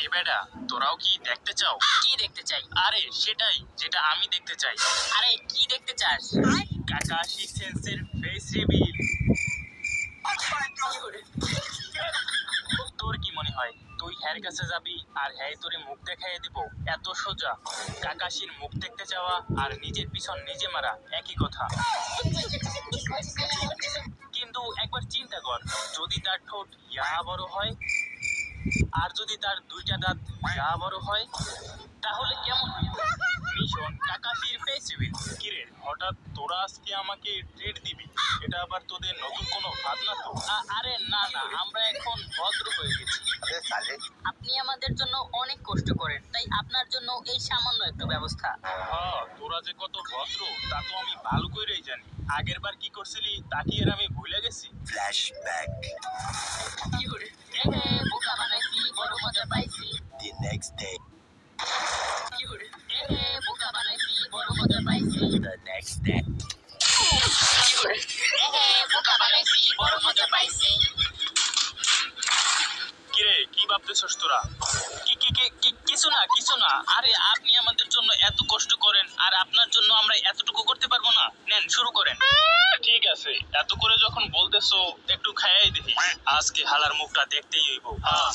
এ বেটা, তোরাও কি দেখতে চাও? কি দেখতে চাই? আরে সেটাই যেটা আমি দেখতে চাই। আরে কি দেখতে চাস? কাকাশি সেন্সের ফেস রিভিল। তোর কি মনে হয় তুই হ্যার কাছে যাবি আর হ্যাঁ তোরে মুখ দেখাইয়ে দিব? এত সোজা? কাকাশির মুখ দেখতে চাওয়া আর নিজের পিছন নিজে মারা একই কথা। কিন্তু একবার চিন্তা কর, যদি তার ঠোঁট ইয়া বড় হয় আর যদি তার দুইটা দাঁত ইয়া বড় হয়, তাহলে কেমন হইবে? মিশন কাকাশির ফেস রিভিল। কিরে, হঠাৎ তোরা আজকে আমাকে ট্রিট দিবি? এটা আবার তোদের নতুন কোনো ভাবনা তো? আরে না না, আমরা এখন ভদ্র হয়ে গেছি। আপনি আমাদের জন্য অনেক কষ্ট করেন, তাই আপনার জন্য এই সামান্য একটু ব্যবস্থা। হ্যাঁ, তোরা যে কত ভদ্র তা তো আমি ভালো করেই জানি। আগের বার কি করছিলি তা কি আর আমি ভুলে গেছি? Flashback. বোকা বানাইছি, বড় মজা পাইছি। The next day. বোকা বানাইছি, বড় মজা পাইছি। The next day. বোকা বানাইছি, বড় মজা পাইছি। কিরে, কি ভাবতেছস তোরা? কিছু না। আরে আপনি আমাদের জন্য এত কষ্ট করেন আর আপনার জন্য আমরা এতটুকু করতে পারবো না? নেন, শুরু করেন। ঠিক আছে, এত করে যখন বলতেছো একটু খাইয়াই দেখি। আজকে হালার মুখটা দেখতেই হইব। হ্যাঁ,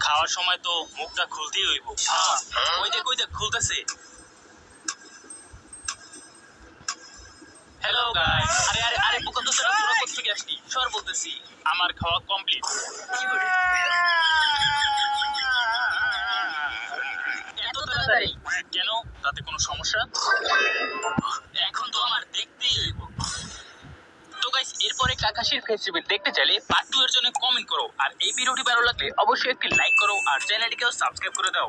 খাওয়ার সময় তো মুখটা খুলতেই হইব। হ্যাঁ, ওই দেখ খুলতেছে। Hello guys. আরে বোকা তো তোরা কোত্থেকে আসলি? সর বলতেছি। আমার খাওয়া কমপ্লিট। এত তাড়াতাড়ি? কেন, তাতে কোনো সমস্যা? এখন তো আমার দেখতেই হইব। তো গাইস, এরপরে কাকাশির ফেস রিভিল দেখতে চাইলে পার্ট 2 এর জন্য কমেন্ট করো আর এই ভিডিওটি ভালো লাগলে অবশ্যই একটি লাইক করো আর চ্যানেলটিকেও সাবস্ক্রাইব করে দাও।